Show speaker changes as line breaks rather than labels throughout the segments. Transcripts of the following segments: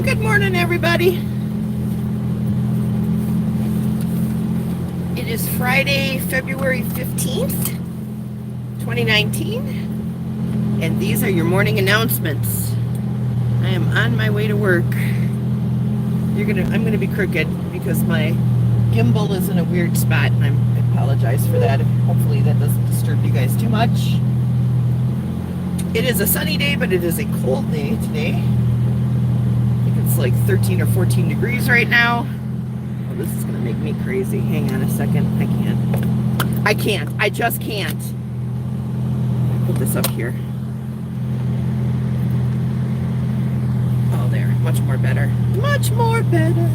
Good morning, everybody. It is Friday, February 15th, 2019, and these are your morning announcements. I am on my way to work. I'm gonna be crooked because my gimbal is in a weird spot, and I apologize for that. Hopefully that doesn't disturb you guys too much. It is a sunny day, but it is a cold day today. I think it's like 13 or 14 degrees right now. Oh, this is gonna make me crazy. Hang on a second. I just can't. Put this up here. Oh, there. Much more better. Much more better.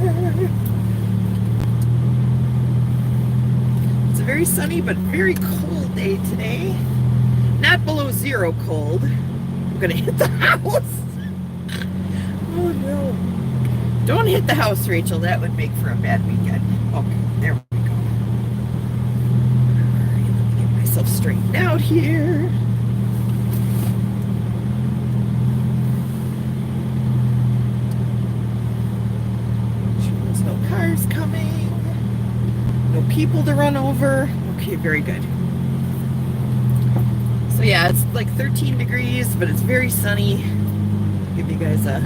It's a very sunny but very cold day today. Not below zero cold. I'm gonna hit the house. Oh no. Don't hit the house, Rachel. That would make for a bad weekend. Okay, there we go. Alright, let me get myself straightened out here. There's no cars coming. No people to run over. Okay, very good. So yeah, it's like 13 degrees, but it's very sunny. Give you guys a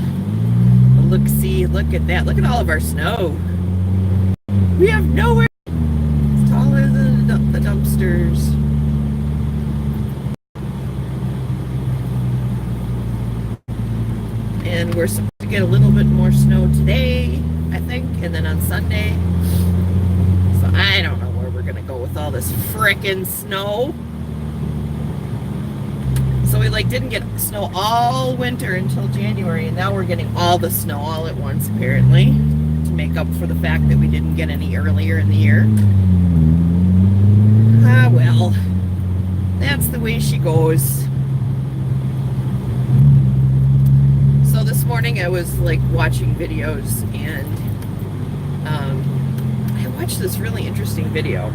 look-see. Look at that. Look at all of our snow. We have nowhere. It's taller than the dumpsters. And we're supposed to get a little bit more snow today, I think, and then on Sunday. So I don't know where we're gonna go with all this frickin' snow. So we didn't get snow all winter until January, and now we're getting all the snow all at once, apparently, to make up for the fact that we didn't get any earlier in the year. Ah, well, that's the way she goes. So this morning I was watching videos, and I watched this really interesting video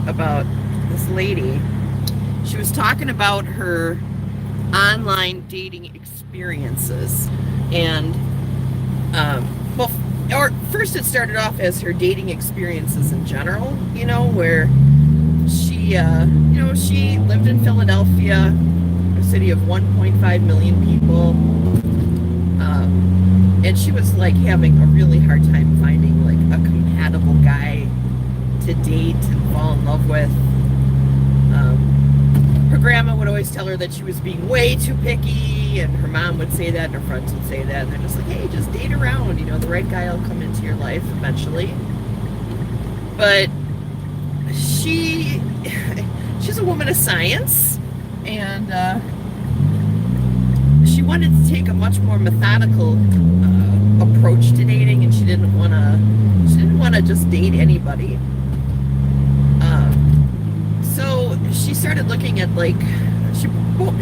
about this lady. She was talking about her online dating experiences, and first it started off as her dating experiences in general, where she she lived in Philadelphia, a city of 1.5 million people, and she was having a really hard time finding a compatible guy to date and fall in love with. Her grandma would always tell her that she was being way too picky, and her mom would say that, and her friends would say that, and they're just like, hey, just date around, the right guy will come into your life eventually. But she's a woman of science, and she wanted to take a much more methodical approach to dating, and she didn't want to just date anybody. So she started looking at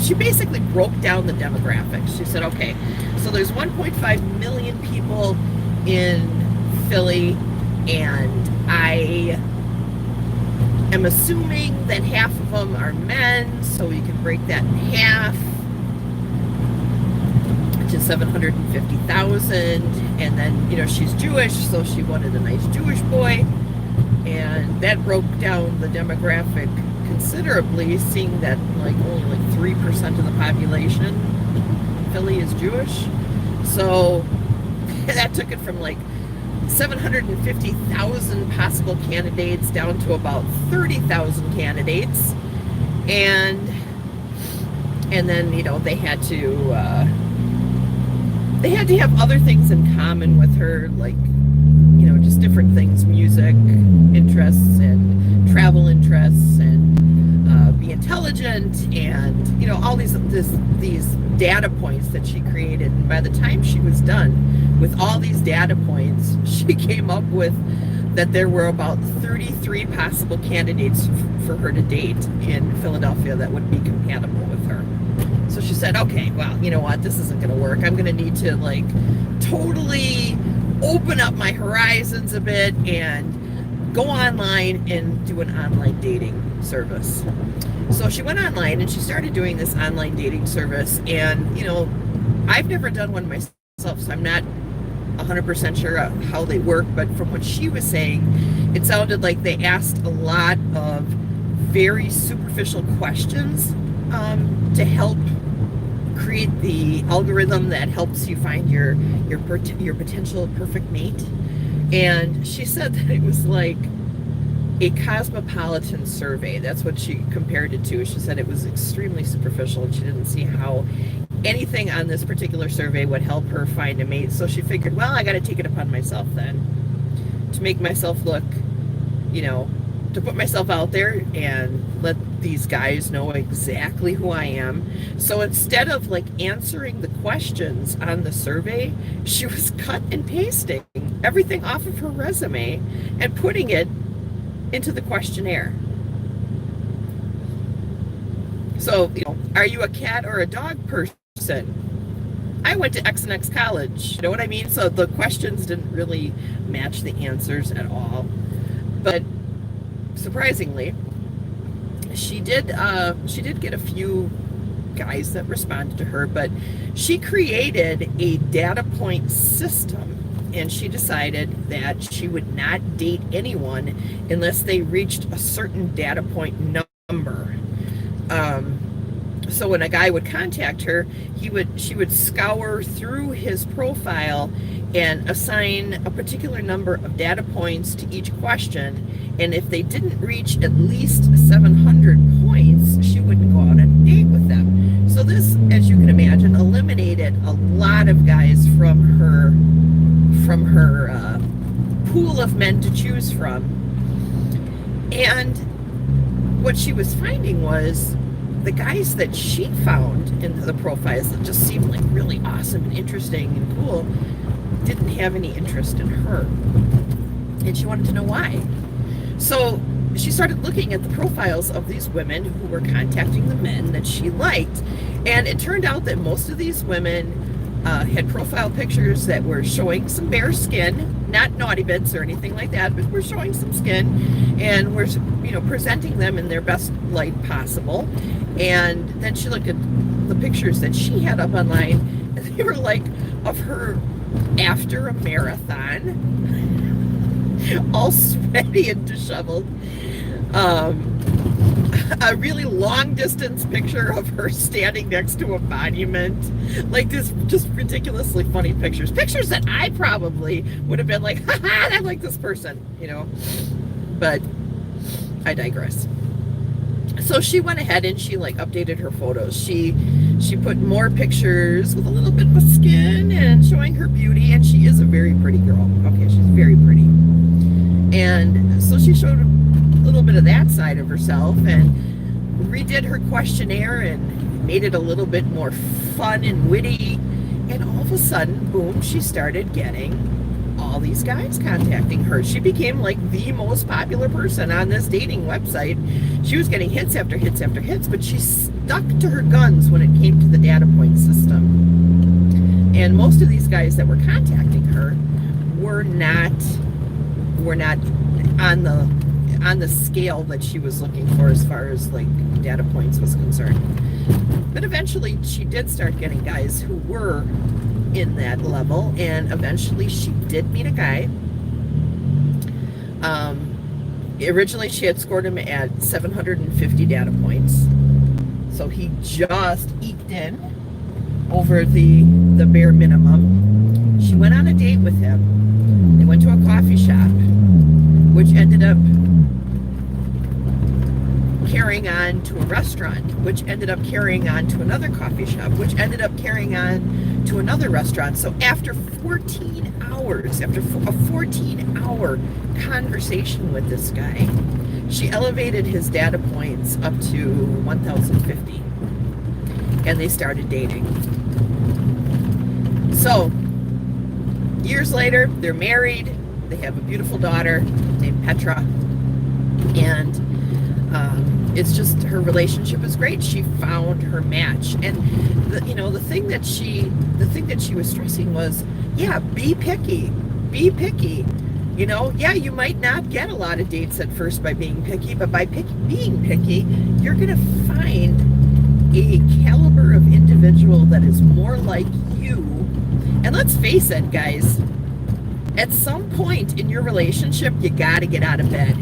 she basically broke down the demographics. She said, okay, so there's 1.5 million people in Philly, and I am assuming that half of them are men, so we can break that in half, which is 750,000. And then, she's Jewish, so she wanted a nice Jewish boy. And that broke down the demographic considerably, seeing that only 3% of the population in Philly is Jewish. So that took it from 750,000 possible candidates down to about 30,000 candidates. And then they had to have other things in common with her, just different things, music interests and travel interests, and be intelligent, and all these data points that she created. And by the time she was done with all these data points, she came up with that there were about 33 possible candidates for her to date in Philadelphia that would be compatible with her. So she said, okay, well, you know what, this isn't going to work. I'm going to need to totally open up my horizons a bit and go online and do an online dating service. So she went online and she started doing this online dating service, and I've never done one myself, so I'm not 100% sure how they work, but from what she was saying, it sounded like they asked a lot of very superficial questions to help create the algorithm that helps you find your potential perfect mate. And she said that it was like a cosmopolitan survey. That's what she compared it to. She said it was extremely superficial and she didn't see how anything on this particular survey would help her find a mate. So she figured, well, I got to take it upon myself then to make myself look, you know, to put myself out there and let these guys know exactly who I am. So instead of like answering the questions on the survey, she was cut and pasting everything off of her resume and putting it into the questionnaire. So, you know, are you a cat or a dog person? I went to X and X college. You know what I mean? So the questions didn't really match the answers at all. But surprisingly, she did get a few guys that responded to her, but she created a data point system, and she decided that she would not date anyone unless they reached a certain data point number. So when a guy would contact her, she would scour through his profile and assign a particular number of data points to each question. And if they didn't reach at least 700 points, she wouldn't go out on a date with them. So this, as you can imagine, eliminated a lot of guys from her pool of men to choose from. And what she was finding was the guys that she found in the profiles that just seemed like really awesome and interesting and cool didn't have any interest in her. And she wanted to know why. So she started looking at the profiles of these women who were contacting the men that she liked. And it turned out that most of these women had profile pictures that were showing some bare skin, not naughty bits or anything like that, but were showing some skin and were, you know, presenting them in their best light possible. And then she looked at the pictures that she had up online, and they were like of her after a marathon, all sweaty and disheveled. A really long distance picture of her standing next to a monument, like this, just ridiculously funny pictures that I probably would have been like, haha, I like this person, you know, but I digress. So she went ahead and she like updated her photos. She put more pictures with a little bit of skin and showing her beauty, and she is a very pretty girl. Okay, she's very pretty. And so she showed a little bit of that side of herself and redid her questionnaire and made it a little bit more fun and witty. And all of a sudden, boom, she started getting all these guys contacting her. She became like the most popular person on this dating website. She was getting hits after hits after hits, but she stuck to her guns when it came to the data point system. And most of these guys that were contacting her were not on the scale that she was looking for as far as like data points was concerned. But eventually she did start getting guys who were in that level, and eventually she did meet a guy. Originally she had scored him at 750 data points, so he just eked in over the bare minimum. She went on a date with him. They went to a coffee shop, which ended up carrying on to a restaurant, which ended up carrying on to another coffee shop, which ended up carrying on to another restaurant. So after 14 hours, after a 14-hour conversation with this guy, she elevated his data points up to 1,050, and they started dating. So years later, they're married. They have a beautiful daughter named Petra, and it's just, her relationship is great. She found her match. And the thing that she was stressing was, yeah, be picky. Yeah, you might not get a lot of dates at first by being picky, but by being picky, you're gonna find a caliber of individual that is more like you. And let's face it, guys, At some point in your relationship, you got to get out of bed.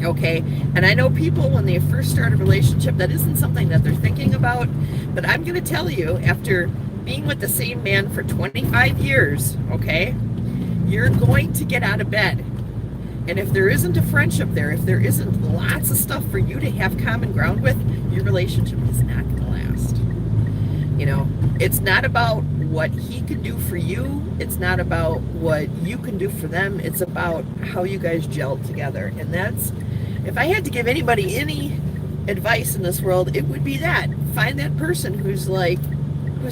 Okay? And I know people, when they first start a relationship, that isn't something that they're thinking about. But I'm going to tell you, after being with the same man for 25 years, okay, you're going to get out of bed. And if there isn't a friendship there, if there isn't lots of stuff for you to have common ground with, your relationship is not going to last. You know, it's not about what he can do for you. It's not about what you can do for them. It's about how you guys gel together. And that's, if I had to give anybody any advice in this world, it would be that. Find that person who's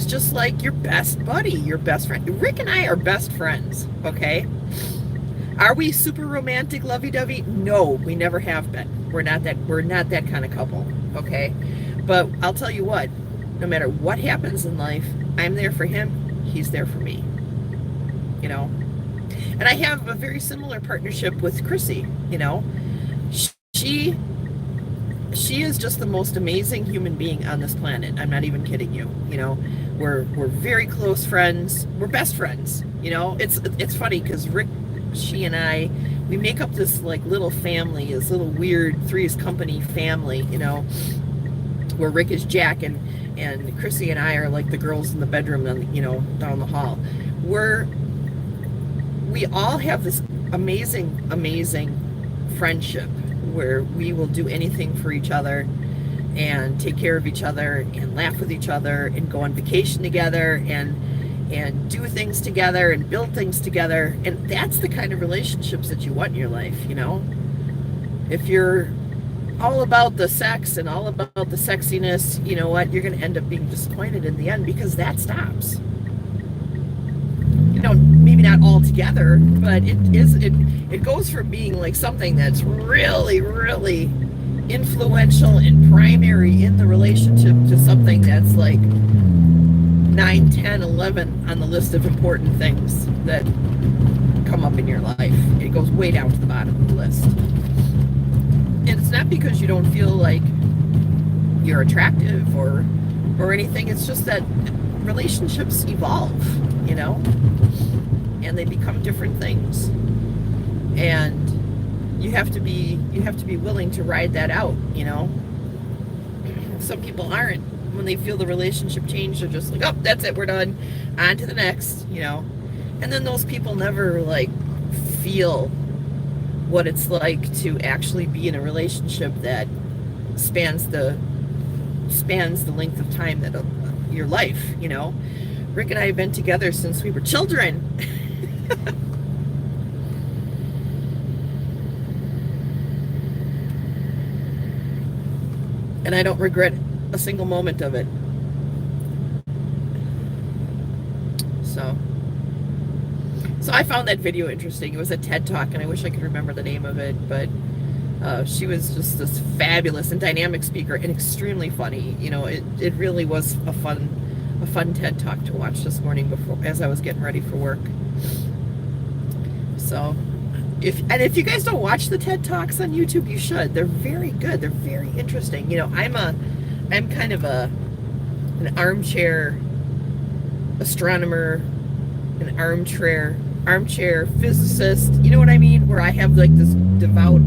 just like your best buddy, your best friend. Rick and I are best friends, okay? Are we super romantic, lovey-dovey? No, we never have been. We're not that kind of couple, okay? But I'll tell you what, no matter what happens in life, I'm there for him, he's there for me. You know? And I have a very similar partnership with Chrissy, you know? She is just the most amazing human being on this planet. I'm not even kidding you. You know, we're very close friends. We're best friends. You know, it's funny because Rick, she and I, we make up this like little family, this little weird Three's Company family. You know, where Rick is Jack and Chrissy and I are like the girls in the bedroom, you know, down the hall. We all have this amazing friendship where we will do anything for each other and take care of each other and laugh with each other and go on vacation together and do things together and build things together. And that's the kind of relationships that you want in your life, you know? If you're all about the sex and all about the sexiness, you know what? You're going to end up being disappointed in the end because that stops. You know, maybe not all together, but it goes from being like something that's really, really influential and primary in the relationship to something that's like 9, 10, 11 on the list of important things that come up in your life. It goes way down to the bottom of the list. And it's not because you don't feel like you're attractive or anything. It's just that relationships evolve, you know, and they become different things. And you have to be willing to ride that out, you know. Some people aren't. When they feel the relationship change, they're just like, oh, that's it, we're done, on to the next, you know. And then those people never like feel what it's like to actually be in a relationship that spans the length of time that your life, you know. Rick and I have been together since we were children. And I don't regret a single moment of it. So I found that video interesting. It was a TED Talk, and I wish I could remember the name of it, but she was just this fabulous and dynamic speaker and extremely funny. You know, it really was a fun TED Talk to watch this morning as I was getting ready for work. So if you guys don't watch the TED Talks on YouTube, you should. They're very good. They're very interesting. You know, I'm kind of an armchair astronomer, an armchair physicist. You know what I mean? Where I have like this devout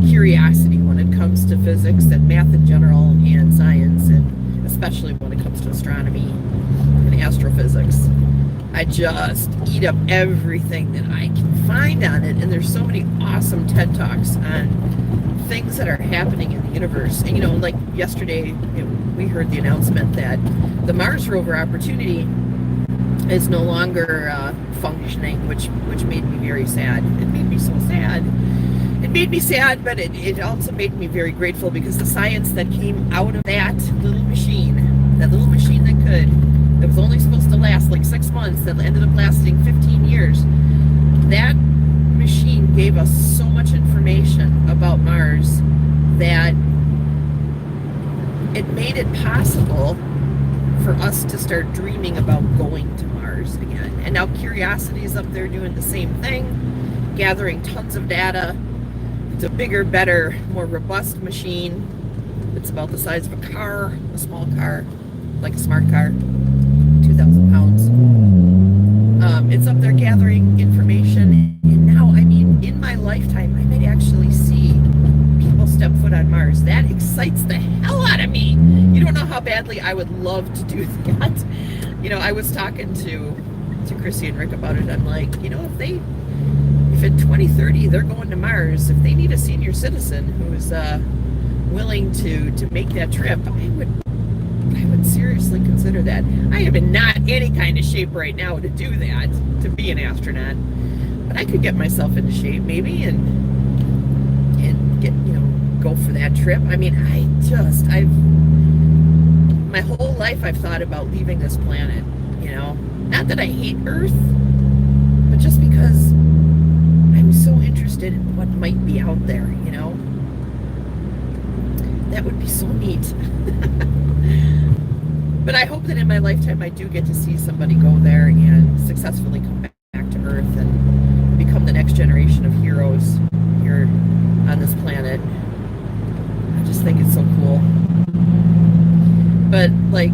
curiosity when it comes to physics and math in general and science, and especially when it comes to astronomy and astrophysics. I just eat up everything that I can find on it, and there's so many awesome TED Talks on things that are happening in the universe. And you know, like yesterday, we heard the announcement that the Mars rover Opportunity is no longer functioning, which made me very sad. It made me so sad. It made me sad, but it also made me very grateful, because the science that came out of that little machine that was only supposed to last like 6 months, that ended up lasting 15 years, that machine gave us so much information about Mars that it made it possible for us to start dreaming about going to Mars again. And now Curiosity is up there doing the same thing, gathering tons of data. It's a bigger, better, more robust machine. It's about the size of a car, a small car, like a smart car, 2,000 pounds. It's up there gathering excites the hell out of me. You don't know how badly I would love to do that. You know, I was talking to Chrissy and Rick about it. I'm like, you know, if in 2030 they're going to Mars, if they need a senior citizen who's willing to make that trip, I would seriously consider that. I am in not any kind of shape right now to do that, to be an astronaut, but I could get myself into shape maybe and get, you know, go for that trip. I mean, my whole life I've thought about leaving this planet, you know, not that I hate Earth, but just because I'm so interested in what might be out there, you know. That would be so neat. But I hope that in my lifetime I do get to see somebody go there and successfully come back to Earth and become the next generation of heroes here on this planet. I just think it's so cool. But like,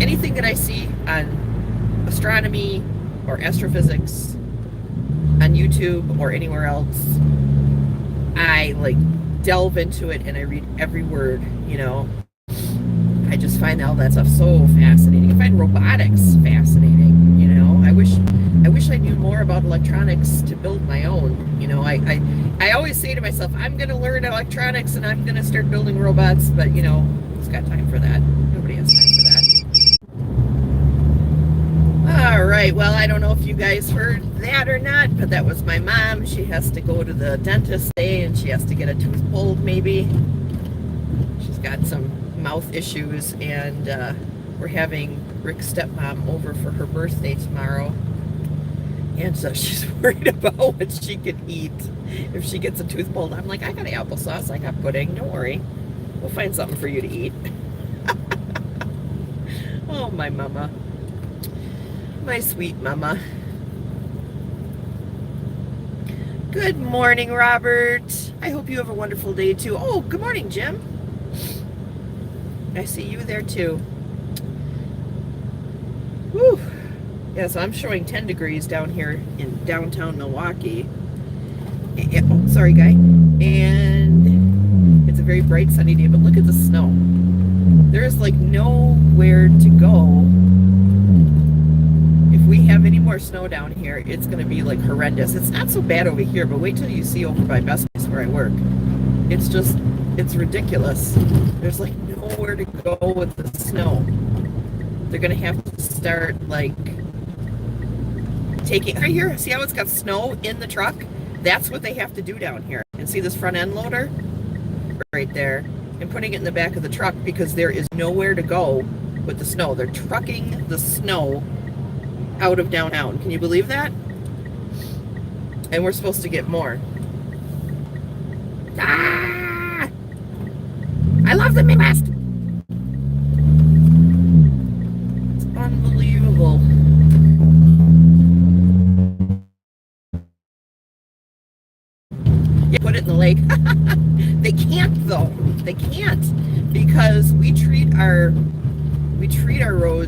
anything that I see on astronomy or astrophysics on YouTube or anywhere else, I like delve into it and I read every word, you know. I just find all that stuff so fascinating. I find robotics fascinating, you know. I wish I knew more about electronics to build my own, you know. I always say to myself, I'm gonna learn electronics and I'm gonna start building robots, but you know, who's got time for that? Nobody has time for that. All right, well, I don't know if you guys heard that or not, but that was my mom. She has to go to the dentist today and she has to get a tooth pulled maybe. She's got some mouth issues, and we're having Rick's stepmom over for her birthday tomorrow. And so she's worried about what she can eat if she gets a tooth pulled. I'm like, I got applesauce, I got pudding, don't worry. We'll find something for you to eat. Oh, my mama. My sweet mama. Good morning, Robert. I hope you have a wonderful day too. Oh, good morning, Jim. I see you there too. Whew. Yeah, so I'm showing 10 degrees down here in downtown Milwaukee. Oh, sorry, guy. And it's a very bright sunny day, but look at the snow. There's like nowhere to go. If we have any more snow down here, it's going to be like horrendous. It's not so bad over here, but wait till you see over by Best Place where I work. It's ridiculous. There's like nowhere to go with the snow. They're going to have to start like taking, right here, see how it's got snow in the truck? That's what they have to do down here. And see this front end loader? Right there. And putting it in the back of the truck because there is nowhere to go with the snow. They're trucking the snow out of downtown. Can you believe that? And we're supposed to get more. Ah! I love the Midwest. It's unbelievable. You put it in the lake. They can't though. They can't because we treat our roads